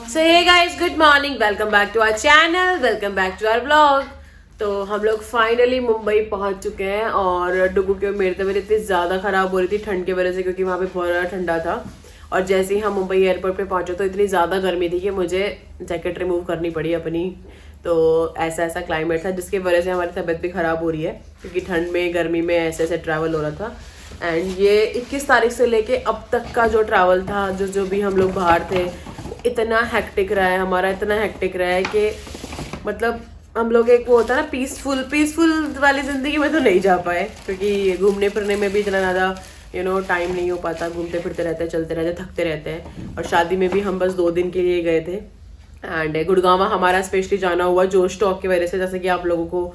So hey guys, good morning, welcome back to our channel, welcome back to our vlog. तो हम लोग finally Mumbai पहुंच चुके हैं और डुगू की मेरी तबीयत इतनी ज़्यादा ख़राब हो रही थी ठंड की वजह से, क्योंकि वहाँ पे बहुत ज़्यादा ठंडा था। और जैसे ही हम मुंबई एयरपोर्ट पे पहुंचे तो इतनी ज़्यादा गर्मी थी कि मुझे जैकेट रिमूव करनी पड़ी अपनी। तो ऐसा ऐसा क्लाइमेट था जिसकी वजह से हमारी तबीयत भी ख़राब हो रही है, क्योंकि ठंड में गर्मी में ऐसे ऐसे ट्रैवल हो रहा था। एंड ये 21 तारीख से लेके अब तक का जो ट्रैवल था, जो भी हम लोग बाहर थे, इतना हेक्टिक रहा है हमारा, इतना हेक्टिक रहा है कि मतलब हम लोग एक वो होता है ना पीसफुल वाली ज़िंदगी में तो नहीं जा पाए, क्योंकि घूमने फिरने में भी इतना ज़्यादा टाइम नहीं हो पाता। घूमते फिरते रहते हैं, चलते रहते, थकते रहते हैं। और शादी में भी हम बस 2 दिन के लिए गए थे। एंड गुड़गांव हमारा स्पेशली जाना हुआ जोश टॉक की वजह से, जैसे कि आप लोगों को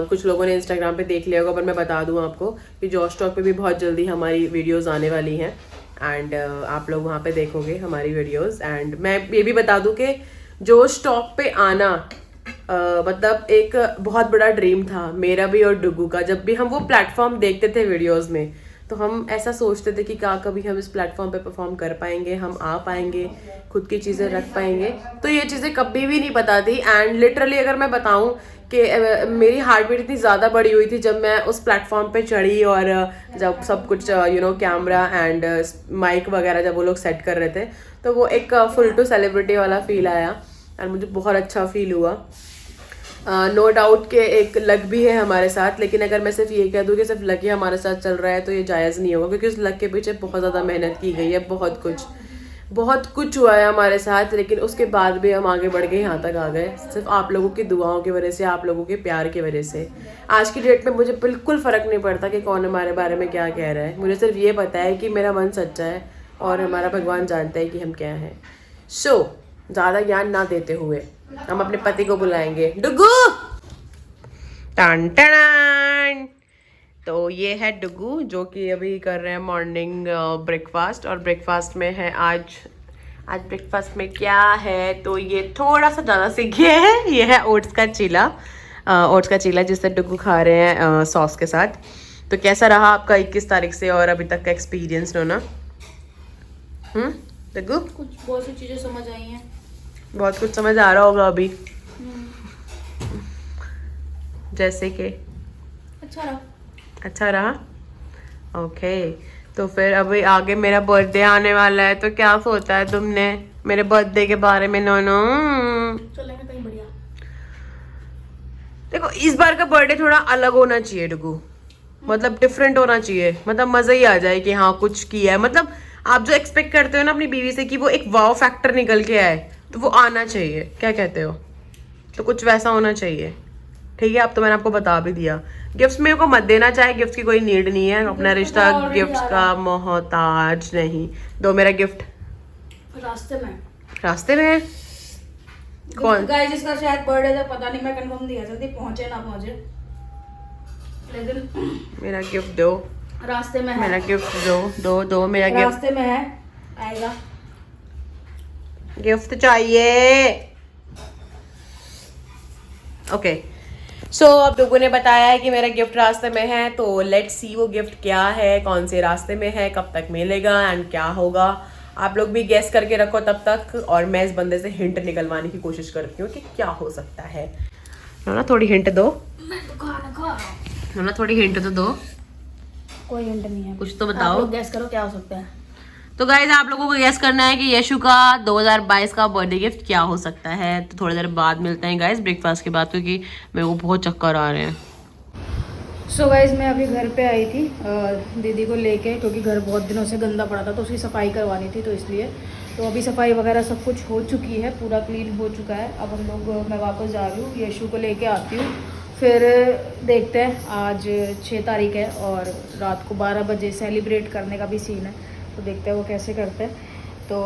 कुछ लोगों ने इंस्टाग्राम पे देख लिया होगा, पर मैं बता दूं आपको कि जोश टॉक पे भी बहुत जल्दी हमारी वीडियोस आने वाली हैं। एंड आप लोग वहाँ पे देखोगे हमारी वीडियोस। एंड मैं ये भी बता दूं कि जोश टॉक पे आना मतलब एक बहुत बड़ा ड्रीम था मेरा भी और डुगू का। जब भी हम वो प्लेटफॉर्म देखते थे वीडियोस में, तो हम ऐसा सोचते थे कि क्या कभी हम इस प्लेटफॉर्म पे परफॉर्म कर पाएंगे, हम आ पाएंगे, खुद की चीज़ें रख पाएंगे। तो ये चीज़ें कभी भी नहीं पता थी। एंड लिटरली अगर मैं बताऊं कि मेरी हार्ट बीट इतनी ज़्यादा बढ़ी हुई थी जब मैं उस प्लेटफॉर्म पे चढ़ी, और जब सब कुछ कैमरा एंड माइक वगैरह जब वो लोग सेट कर रहे थे, तो वो एक फुल टू सेलिब्रिटी वाला फील आया और मुझे बहुत अच्छा फील हुआ। नो डाउट के एक लक भी है हमारे साथ, लेकिन अगर मैं सिर्फ ये कह दूँ कि सिर्फ लक ही हमारे साथ चल रहा है तो ये जायज़ नहीं होगा, क्योंकि उस लक के पीछे बहुत ज़्यादा मेहनत की गई है। बहुत कुछ हुआ है हमारे साथ, लेकिन उसके बाद भी हम आगे बढ़ के यहाँ तक आ गए, सिर्फ आप लोगों की दुआओं की वजह से, आप लोगों के प्यार की वजह से। आज की डेट में मुझे बिल्कुल फ़र्क नहीं पड़ता कि कौन हमारे बारे में क्या कह रहा है। मुझे सिर्फ ये पता है कि मेरा मन सच्चा है और हमारा भगवान जानता है कि हम क्या हैं। ज़्यादा ज्ञान ना देते हुए हम अपने पति को बुलाएंगे। डुगू टन टन। तो ये है डुगू, जो कि अभी कर रहे हैं मॉर्निंग ब्रेकफास्ट। और ब्रेकफास्ट में है आज ब्रेकफास्ट में क्या है, तो ये थोड़ा सा ज़्यादा सीख गया है। ये है ओट्स का चीला, जिसे डुगू खा रहे हैं सॉस के साथ। तो कैसा रहा आपका 21 तारीख से और अभी तक का एक्सपीरियंस ना? डुगू कुछ बहुत सी चीजें समझ आई हैं। बहुत कुछ समझ आ रहा होगा अभी, जैसे कि अच्छा रहा। ओके, तो फिर अभी आगे मेरा बर्थडे आने वाला है, तो क्या सोचा है तुमने मेरे बर्थडे के बारे में? नो चलेंगे कहीं बढ़िया। देखो, इस बार का बर्थडे थोड़ा अलग होना चाहिए डुगू, मतलब डिफरेंट होना चाहिए, मतलब मजा ही आ जाए कि हाँ कुछ किया है। मतलब आप जो एक्सपेक्ट करते हो ना अपनी बीवी से कि वो एक वाव फैक्टर निकल के आए, तो वो आना चाहिए। क्या कहते हो? तो कुछ वैसा होना चाहिए, ठीक है? अब तो मैंने आपको बता भी दिया। गिफ्ट्स मेरे को मत देना, चाहे गिफ्ट की कोई नीड नहीं है, अपना रिश्ता गिफ्ट्स का मोहताज नहीं। दो मेरा गिफ्ट। रास्ते में है कौन? गाइस इसका शायद बर्थडे था, पता नहीं, मैं कंफर्म नहीं कर सकती पहुंचे ना पहुंचे, लेकिन मेरा गिफ्ट दो। रास्ते में है। मेरा गिफ्ट दो मेरा गिफ्ट रास्ते में है, आएगा। गिफ्ट चाहिए। ओके, सो अब डुगू ने बताया है कि मेरा गिफ्ट रास्ते में है, तो लेट्स सी वो गिफ्ट क्या है, कौन से रास्ते में है, कब तक मिलेगा एंड क्या होगा। आप लोग भी गेस करके रखो तब तक, और मैं इस बंदे से हिंट निकलवाने की कोशिश करती हूँ कि क्या हो सकता है। ना थोड़ी हिंट दो। मैं तो खाना खा रहा हूँ। ना थोड़ी हिंट तो दो। कोई हिंट नहीं है, कुछ तो बताओ। आप लोग गेस करो क्या हो सकता है। तो गाइज आप लोगों को गेस करना है कि यशु का 2022 का बर्थडे गिफ्ट क्या हो सकता है। तो थोड़ी देर बाद मिलते हैं गाइज ब्रेकफास्ट के बाद, क्योंकि मेरे को बहुत चक्कर आ रहे हैं। सो गाइज मैं अभी घर पे आई थी दीदी को लेके, क्योंकि घर बहुत दिनों से गंदा पड़ा था तो उसकी सफाई करवानी थी, तो इसलिए। तो अभी सफाई वगैरह सब कुछ हो चुकी है, पूरा क्लीन हो चुका है। अब हम लोग मैं वापस जा रही हूँ, यशु को लेके आती हूँ, फिर देखते हैं। आज 6 तारीख है और रात को 12 बजे सेलिब्रेट करने का भी सीन है, तो देखते हैं वो कैसे करते हैं। तो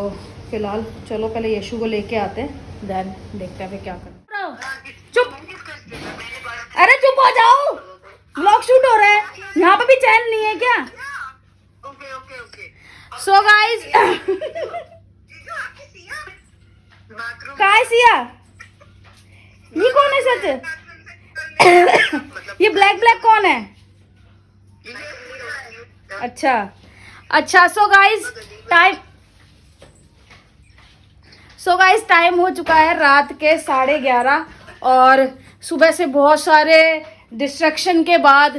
फिलहाल चलो पहले यशु को लेके आते हैं, देन देखते हैं फिर क्या करते हैं। चुप, अरे चुप हो जाओ, व्लॉग शूट हो रहा है, यहाँ पे भी चैन नहीं है क्या? सो गाइस काय सिया, ये कौन है सच? ये ब्लैक कौन है? अच्छा, so guys time so guys time हो चुका है रात के 11:30 और सुबह से बहुत सारे डिस्ट्रैक्शन के बाद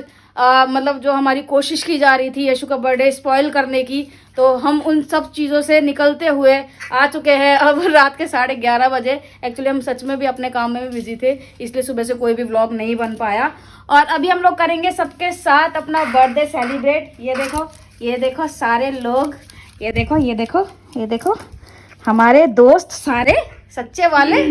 मतलब जो हमारी कोशिश की जा रही थी यशु का बर्थडे स्पॉइल करने की, तो हम उन सब चीज़ों से निकलते हुए आ चुके हैं अब रात के 11:30 बजे। एक्चुअली हम सच में भी अपने काम में भी बिजी थे, इसलिए सुबह से कोई भी व्लॉग नहीं बन पाया। और अभी हम लोग करेंगे सबके साथ अपना बर्थडे सेलिब्रेट। ये देखो सारे लोग, ये देखो हमारे दोस्त सारे सच्चे वाले।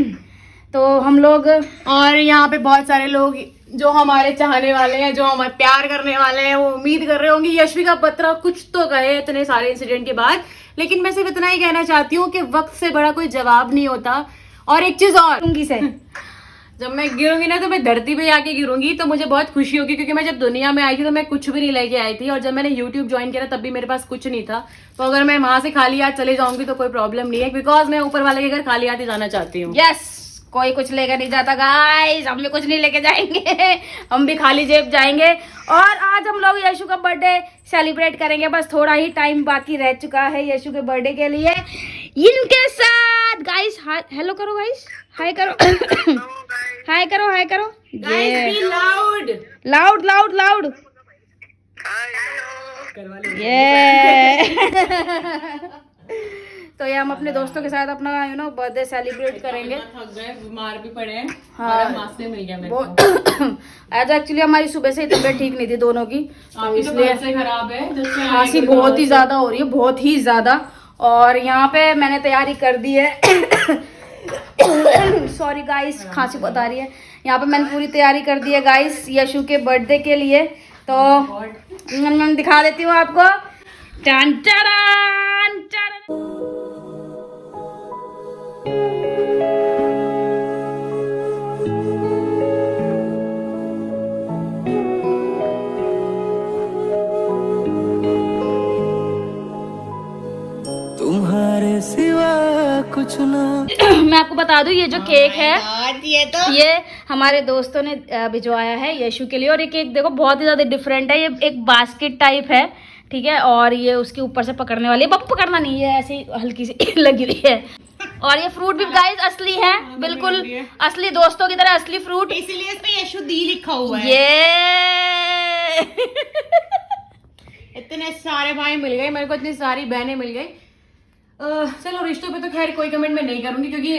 तो हम लोग और यहाँ पे बहुत सारे लोग जो हमारे चाहने वाले हैं, जो हमारे प्यार करने वाले हैं, वो उम्मीद कर रहे होंगे यशवी का पत्रा कुछ तो कहे इतने सारे इंसिडेंट के बाद। लेकिन मैं सिर्फ इतना ही कहना चाहती हूँ कि वक्त से बड़ा कोई जवाब नहीं होता। और एक चीज और से जब मैं गिरूंगी ना तो मैं धरती पे आके गिरूंगी, तो मुझे बहुत खुशी होगी, क्योंकि मैं जब दुनिया में आई थी तो मैं कुछ भी नहीं लेके आई थी। और जब मैंने यूट्यूब ज्वाइन किया तब भी मेरे पास कुछ नहीं था। तो अगर मैं वहां से खाली हाथ चले जाऊंगी तो कोई प्रॉब्लम नहीं है, बिकॉज मैं ऊपर वाले के घर खाली हाथ ही जाना चाहती हूँ। यस, कोई कुछ लेकर नहीं जाता गाइस, हम भी कुछ नहीं लेके जाएंगे हम भी खाली जेब जाएंगे। और आज हम लोग यशु का बर्थडे सेलिब्रेट करेंगे, बस थोड़ा ही टाइम बाकी रह चुका है यशु के बर्थडे के लिए। इनके साथ गाइस हेलो करो, गाइस हाय करो हाय करो Guys, be loud. लाउड ये तो ये हम अपने दोस्तों के साथ अपना बर्थडे सेलिब्रेट करेंगे। थक गए, बीमार भी पड़े हैं। हाँ, मास्क मिल गया मेरे को। आज एक्चुअली हमारी सुबह से तबीयत ठीक नहीं थी दोनों की, तो इसलिए खराब है, खांसी बहुत ही ज्यादा हो रही है, बहुत ही ज्यादा। और यहाँ पे मैंने तैयारी कर दी है सॉरी गाइस, खांसी बहुत आ रही है। यहाँ पे मैंने पूरी तैयारी कर दी है गाइस यशु के बर्थडे के लिए। तो मैं दिखा देती हूँ आपको। टन टन टन। तुम्हारे सिवा कुछ ना। मैं आपको बता दूं ये जो केक है ये हमारे दोस्तों ने भिजवाया है यशु के लिए। और ये केक देखो बहुत ही ज्यादा डिफरेंट है, ये एक बास्केट टाइप है, ठीक है। और ये उसके ऊपर से पकड़ने वाली है, बप पकड़ना नहीं है, ऐसी हल्की सी लगी हुई है। और ये फ्रूट भी गाइस असली है, बिल्कुल असली दोस्तों की तरह असली फ्रूट, इसीलिए इस पे यशु दी लिखा हुआ है। ये इतने सारे भाई मिल गए मेरे को, इतनी सारी बहनें मिल गई। चलो रिश्तों पे तो खैर कोई कमेंट मैं नहीं करूंगी, क्योंकि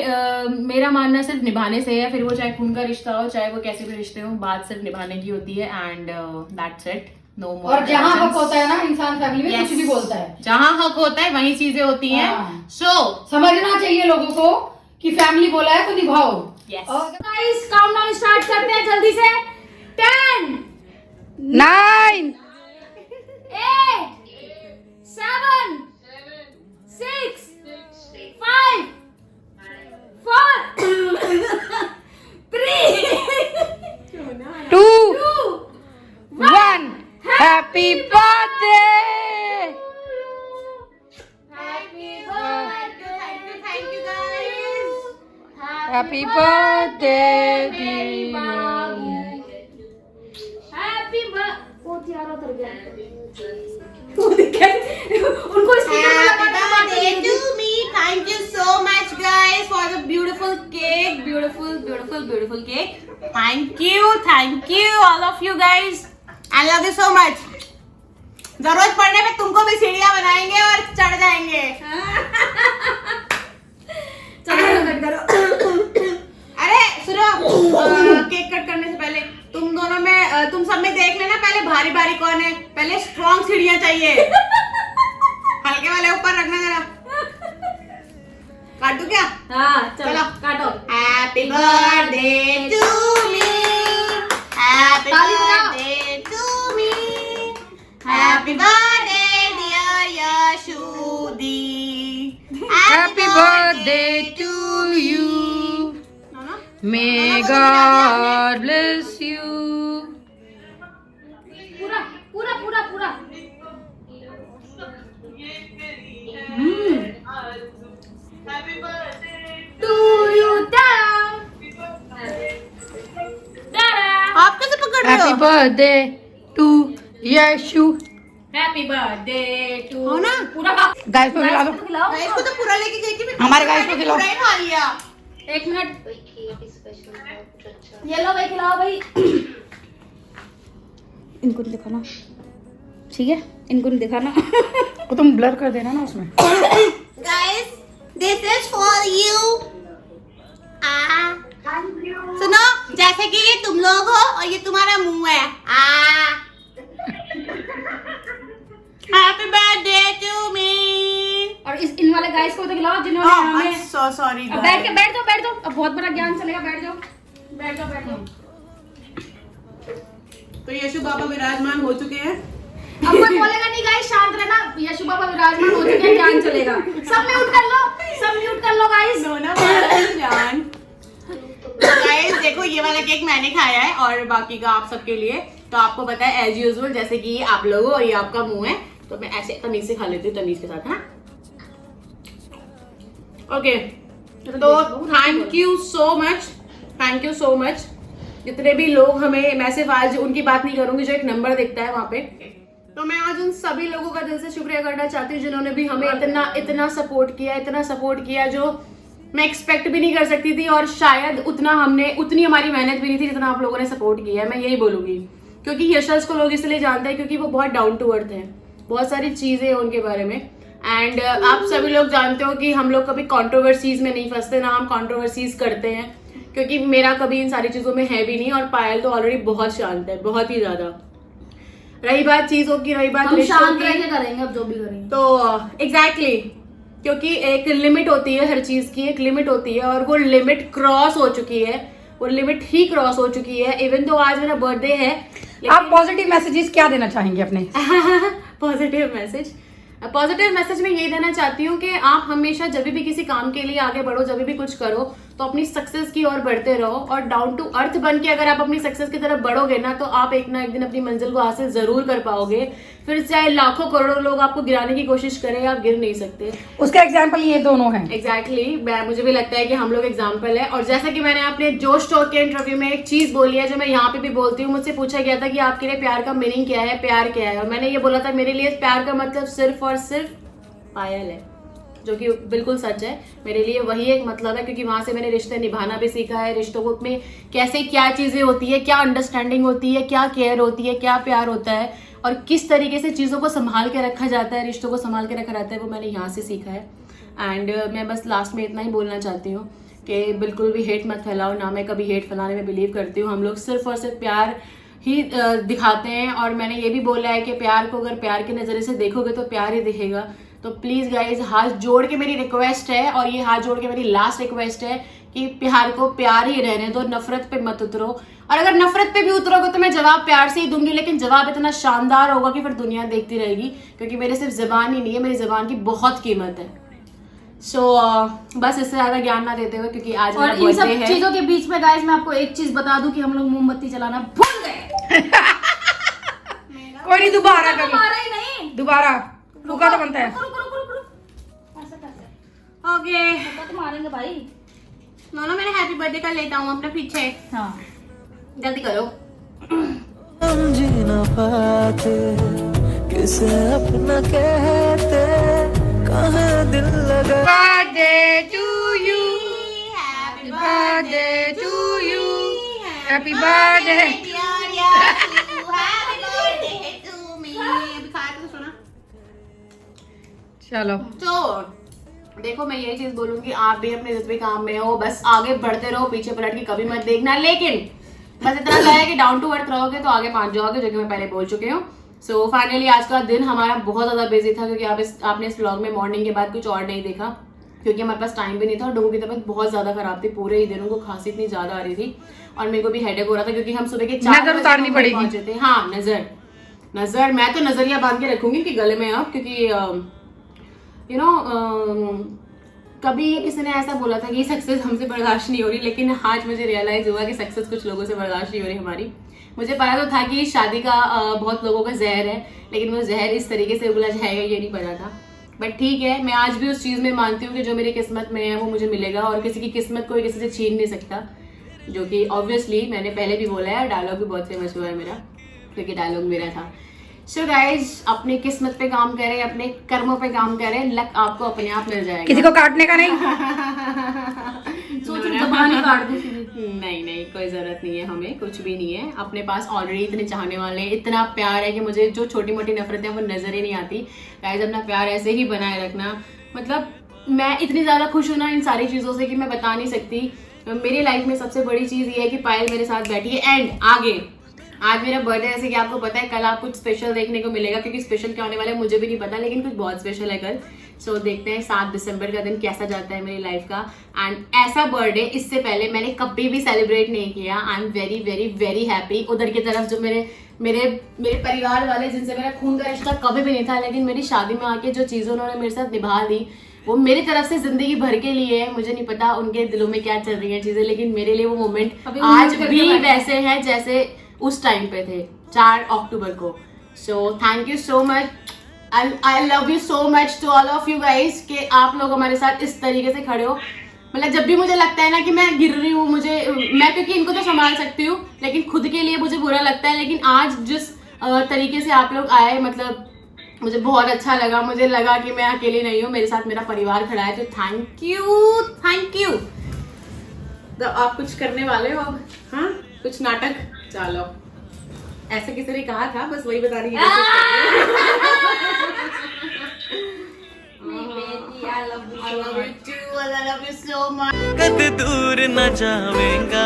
मेरा मानना सिर्फ निभाने से है। फिर वो चाहे खून का रिश्ता हो, चाहे वो कैसे भी रिश्ते हो, बात सिर्फ निभाने की होती है। एंड दैट्स इट, नो मोर। और जहाँ हक होता है ना इंसान फैमिली में कुछ भी बोलता है, जहाँ हक होता है वही चीजें होती हैं। सो समझना चाहिए लोगों को कि फैमिली बोला है तो निभाओ। गाइस काउंटडाउन स्टार्ट करते हैं जल्दी से। 10 9 8 7 6 5 4 3 2 1 happy birthday. Thank you guys. Happy birthday happy उनको Thank you so much guys for the beautiful cake, beautiful cake. Thank you all of you guys. I love you so much. जरूरत पड़ने पे तुमको भी सीढ़ियाँ बनाएंगे और चढ़ जाएंगे। अरे सुनो, केक कट करने से पहले तुम दोनों में तुम सब में देख लेना पहले भारी भारी कौन है। पहले स्ट्रॉन्ग सीढ़ियाँ चाहिए, हल्के वाले ऊपर रखना जरा। काटू क्या? हाँ चलो काटो। Happy birthday to me, happy birthday to me, happy birthday dear Yashudi, happy birthday to you, may God bless you. पूरा पूरा पूरा पूरा टू यू। आप कैसे पकड़ रहे हो? Happy birthday to Yashu, happy birthday to हो ना? पूरा गाइस को खिला दो। गाइस को तो पूरा लेके गई थी मैं, हमारे गाइस को खिलाओ। पूरा ही खा लिया। 1 मिनट, ये लो भाई, खिलाओ भाई। इनको नहीं दिखाना, ठीक है? इनको नहीं दिखाना। वो तुम ब्लर कर देना ना उसमें। Guys this is for you. सुनो, जैसे कि ये तुम लोग हो और ये तुम्हारा मुंह है। Happy birthday to me. और इन वाले गाइस को तो खिलाओ जिन्होंने हमें सो सॉरी। अब बैठ जाओ। अब बहुत बड़ा ज्ञान चलेगा, बैठ जाओ। तो यशु बाबा विराजमान हो चुके हैं। अब कोई बोलेगा नहीं गाइस, शांत रहना। यशु बाबा विराजमान हो चुके हैं, ज्ञान चलेगा। सब म्यूट कर लो गाइस। जान गाइस देखो, ये वाला केक मैंने खाया है और बाकी का आप सबके लिए। तो आपको पता है एज यूजुअल, जैसे कि ये आप लोगों और ये आपका मुंह है, तो मैं ऐसे तमीज से खा लेती हूँ, तमीज के साथ। हाँ ओके, तो थैंक यू सो मच जितने भी लोग हमें, मैं सिर्फ आज उनकी बात नहीं करूंगी जो एक नंबर दिखता है वहां पे। तो मैं आज उन सभी लोगों का दिल से शुक्रिया करना चाहती हूँ जिन्होंने भी हमें इतना सपोर्ट किया जो मैं एक्सपेक्ट भी नहीं कर सकती थी, और शायद उतनी हमारी मेहनत भी नहीं थी जितना आप लोगों ने सपोर्ट किया है। मैं यही बोलूंगी, क्योंकि यशस को लोग इसलिए जानते हैं क्योंकि वो बहुत डाउन टू अर्थ है, बहुत सारी चीजें हैं उनके बारे में। एंड आप सभी लोग जानते हो कि हम लोग कभी कंट्रोवर्सीज में नहीं फंसते, ना हम कंट्रोवर्सीज करते हैं, क्योंकि मेरा कभी इन सारी चीजों में है भी नहीं। और पायल तो ऑलरेडी बहुत शांत है, बहुत ही ज्यादा। रही बात चीजों की, रही बात रिश्तों की, करेंगे अब जो भी करेंगे। तो एग्जैक्टली, क्योंकि एक लिमिट होती है हर चीज की, एक लिमिट होती है, और वो लिमिट क्रॉस हो चुकी है, वो लिमिट ही क्रॉस हो चुकी है। इवन तो आज मेरा बर्थडे है। आप पॉजिटिव मैसेजेस क्या देना चाहेंगे अपने? पॉजिटिव मैसेज में ये देना चाहती हूँ कि आप हमेशा जब भी किसी काम के लिए आगे बढ़ो, जब भी कुछ करो, तो अपनी सक्सेस की ओर बढ़ते रहो, और डाउन टू अर्थ बन के अगर आप अपनी सक्सेस की तरफ बढ़ोगे ना, तो आप एक ना एक दिन अपनी मंजिल को हासिल जरूर कर पाओगे। फिर चाहे लाखों करोड़ों लोग आपको गिराने की कोशिश करें, आप गिर नहीं सकते। उसका एग्जाम्पल ये दोनों हैं। एग्जैक्टली, मुझे भी लगता है कि हम लोग एग्जाम्पल है। और जैसा कि मैंने अपने जोश टॉक के इंटरव्यू में एक चीज बोली है जो मैं यहाँ पे भी बोलती हूँ, मुझसे पूछा गया था कि आपके लिए प्यार का मीनिंग क्या है, प्यार क्या है, और मैंने ये बोला था मेरे लिए प्यार का मतलब सिर्फ और सिर्फ पायल है, जो कि बिल्कुल सच है। मेरे लिए वही एक मतलब है, क्योंकि वहां से मैंने रिश्ते निभाना भी सीखा है, रिश्तों को में कैसे क्या चीजें होती है, क्या अंडरस्टैंडिंग होती है, क्या केयर होती है, क्या प्यार होता है, और किस तरीके से चीजों को संभाल के रखा जाता है, रिश्तों को संभाल के रखा जाता है, वो मैंने यहाँ से सीखा है। एंड मैं बस लास्ट में इतना ही बोलना चाहती हूँ कि बिल्कुल भी हेट मत फैलाओ, ना मैं कभी हेट फैलाने में बिलीव करती हूँ। हम लोग सिर्फ और सिर्फ प्यार ही दिखाते हैं, और मैंने ये भी बोला है कि प्यार को अगर प्यार के नज़रिए से देखोगे तो प्यार ही दिखेगा। तो प्लीज़ गाइज, हाथ जोड़ के मेरी रिक्वेस्ट है, और ये हाथ जोड़ के मेरी लास्ट रिक्वेस्ट है कि प्यार को प्यार ही रहने दो, नफरत पे मत उतरो। और अगर नफरत पे भी उतरोगे तो मैं जवाब प्यार से ही दूंगी, लेकिन जवाब इतना शानदार होगा कि फिर दुनिया देखती रहेगी, क्योंकि मेरे सिर्फ जबान ही नहीं है, मेरी जबान की बहुत कीमत है। सो बस इससे ज्यादा ज्ञान ना देते हुए, क्योंकि आज और इन सब चीजों के बीच में गाइस मैं आपको एक चीज बता दूं कि हम लोग मोमबत्ती जलाना भूल गए। कोई नहीं, दोबारा कर लो। हमारा ही नहीं, दोबारा फूका तो बनता है। रुको। ऐसा कैसे? ओके, फूका तो मारेंगे भाई। नोनो मैंने हैप्पी बर्थडे का लेता हूँ अपना पीछे। हाँ, जल्दी करो। हम जी न पाते, किसे अपना कहते, कहाँ दिल लगा। Birthday to you, happy birthday to you, happy birthday. चलो, तो देखो, मैं यही चीज बोलूंगी, आप भी अपने जिस भी काम में हो बस आगे बढ़ते रहो, पीछे पलट के कभी मत देखना। लेकिन बस इतना सा है कि डाउन टू अर्थ रहोगे तो आगे पहुंच जाओगे, जो कि मैं पहले बोल चुकी हूँ। सो फाइनली आज का दिन हमारा बहुत ज्यादा बिजी था, क्योंकि आपने इस व्लॉग में मॉर्निंग के बाद कुछ और नहीं देखा, क्योंकि हमारे पास टाइम भी नहीं था, और डोगू की तबीयत बहुत ज्यादा खराब थी। पूरे ही दिन उनको खांसी इतनी ज्यादा आ रही थी, और मेरे को भी हेडेक हो रहा था, क्योंकि हम सुबह के 4 बजे उतारनी पड़ेगी। पहुंचे थे। हाँ, नजर मैं तो नजरिया बांध के रखूंगी कि गले में अब, क्योंकि यू नो कभी किसी ने ऐसा बोला था कि सक्सेस हमसे बर्दाश्त नहीं हो रही, लेकिन आज मुझे रियलाइज हुआ कि सक्सेस कुछ लोगों से बर्दाश्त नहीं हो रही हमारी। मुझे पता तो था कि शादी का बहुत लोगों का जहर है, लेकिन वो जहर इस तरीके से उगला जाएगा ये नहीं पता था। बट ठीक है, मैं आज भी उस चीज़ में मानती हूँ कि जो मेरी किस्मत में है वो मुझे मिलेगा, और किसी की किस्मत कोई किसी से छीन नहीं सकता, जो कि ऑब्वियसली मैंने पहले भी बोला है, और डायलॉग भी बहुत फेमस हुआ है मेरा, क्योंकि डायलॉग मेरा था। सो गाइज अपनी किस्मत पे काम करें, अपने कर्मों पे काम करें, लक आपको अपने आप मिल जाएगा। किसी को काटने का नहीं। नहीं नहीं, कोई जरूरत नहीं है, हमें कुछ भी नहीं है। अपने पास ऑलरेडी इतने चाहने वाले हैं, इतना प्यार है कि मुझे जो छोटी मोटी नफरतें वो नजर ही नहीं आती। गाइस अपना प्यार ऐसे ही बनाए रखना। मतलब मैं इतनी ज्यादा खुश हूं ना इन सारी चीजों से कि मैं बता नहीं सकती। मेरी लाइफ में सबसे बड़ी चीज ये है कि पायल मेरे साथ बैठी है। एंड आगे आज मेरा बर्थडे, जैसे कि आपको पता है, कल आप कुछ स्पेशल देखने को मिलेगा, क्योंकि स्पेशल क्या होने वाला है मुझे भी नहीं पता, लेकिन कुछ बहुत स्पेशल है कल। सो देखते हैं 7 दिसंबर का दिन कैसा जाता है मेरी लाइफ का। एंड ऐसा बर्थडे इससे पहले मैंने कभी भी सेलिब्रेट नहीं किया। I am very very very happy. उधर की तरफ जो मेरे परिवार वाले जिनसे मेरा खून का रिश्ता कभी भी नहीं था, लेकिन मेरी शादी में आके जो चीज़ें उन्होंने मेरे साथ निभा दी वो मेरी तरफ से जिंदगी भर के लिए है। मुझे नहीं पता उनके दिलों में क्या चल रही है चीजें, लेकिन मेरे लिए वो मोमेंट आज भी वैसे हैं जैसे उस टाइम पे थे 4 अक्टूबर को। So thank you so much, I love you so much to all of you guys कि आप लोग हमारे साथ इस तरीके से खड़े हो। मतलब जब भी मुझे लगता है ना कि मैं गिर रही हूँ, मैं क्योंकि इनको तो संभाल सकती हूँ लेकिन खुद के लिए मुझे बुरा लगता है, लेकिन आज जिस तरीके से आप लोग आए, मतलब मुझे बहुत अच्छा लगा। मुझे लगा कि मैं अकेली नहीं हूँ, मेरे साथ मेरा परिवार खड़ा है। तो थैंक यू, थैंक यू। तो आप कुछ करने वाले हो अब? हाँ, कुछ नाटक? चलो, ऐसे किसी ने कहा था, बस वही बताने की कोशिश कर रही हूँ। कद दूर न जावेगा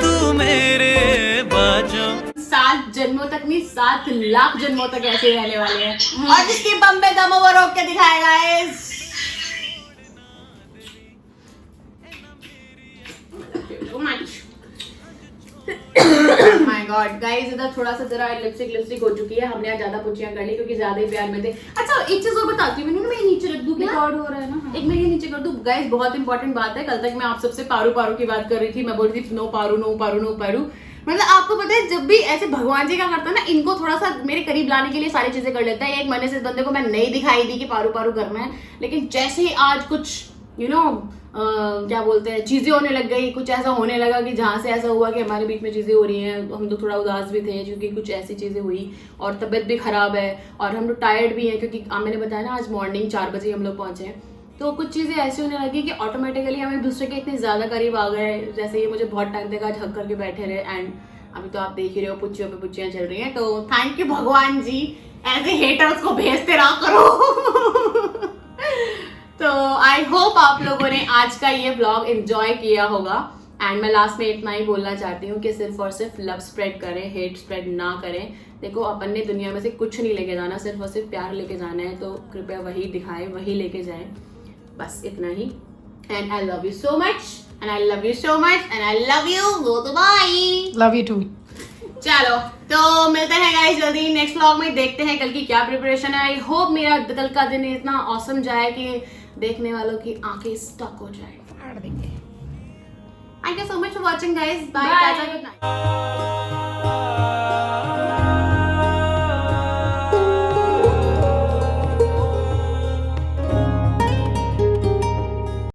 तू मेरे बाजों। 7 जन्मों तक नहीं, 7 लाख जन्मों तक ऐसे रहने वाले हैं। और जिसकी बम पे दम वो रोक के दिखाएगा। माय गॉड गाइस, इधर थोड़ा सा जरा लिपस्टिक हो चुकी है। हमने आज ज्यादा पुचियां कर ली क्योंकि ज्यादा ही प्यार में थे। अच्छा एक चीज और बताती हूँ, मैं नीचे रख दूं क्या? रिकॉर्ड हो रहा है ना। एक मैं ये नीचे कर दूं। गाइस बहुत इंपॉर्टेंट बात है। कल तक मैं आप सबसे पारू की बात कर रही थी। मैं बोल रही थी no Paru no Paru no Paru. मतलब आपको पता है जब भी ऐसे भगवान जी का करता है ना, इनको थोड़ा सा मेरे करीब लाने के लिए सारी चीजें कर लेता है। एक महीने से इस बंदे को मैं नहीं दिखाई दी कि पारू करना है, लेकिन जैसे ही आज कुछ क्या बोलते हैं, चीजें होने लग गई, कुछ ऐसा होने लगा कि जहाँ से ऐसा हुआ कि हमारे बीच में चीजें हो रही हैं। हम लोग थोड़ा उदास भी थे क्योंकि कुछ ऐसी चीजें हुई और तबीयत भी खराब है और हम लोग टायर्ड भी हैं क्योंकि मैंने बताया ना आज मॉर्निंग 4 बजे हम लोग पहुंचे हैं। तो कुछ चीजें ऐसी होने लगी कि ऑटोमेटिकली हम एक दूसरे के इतने ज्यादा करीब आ गए। जैसे ये मुझे बहुत टाइम तक आज हक करके बैठे रहे। एंड अभी तो आप देख ही रहे हो पुच्चियों पे पुच्चियां चल रही हैं। तो थैंक यू भगवान जी, ऐसे हेटर्स को भेजते रहा करो। तो आई होप आप लोगों ने आज का ये व्लॉग एंजॉय किया होगा। एंड मैं लास्ट में इतना ही बोलना चाहती हूँ कि सिर्फ और सिर्फ लव स्प्रेड करें, हेट स्प्रेड ना करें। देखो अपन ने दुनिया में से कुछ नहीं लेके जाना, सिर्फ और सिर्फ प्यार लेके जाना है। तो कृपया वही दिखाएं, वही लेके जाएं, बस इतना ही। And I love you so much, and I love you so much, and I love you. Go तो बाय, लव यू टू। चलो तो मिलते हैं गाइस जल्दी नेक्स्ट व्लॉग में। देखते हैं कल की क्या प्रिपरेशन है। आई होप मेरा कल का दिन इतना ऑसम जाए कि देखने वालों की आंखें स्टक हो जाए। फाड़ देंगे। Thank you so much for watching guys. Bye, tata, good night.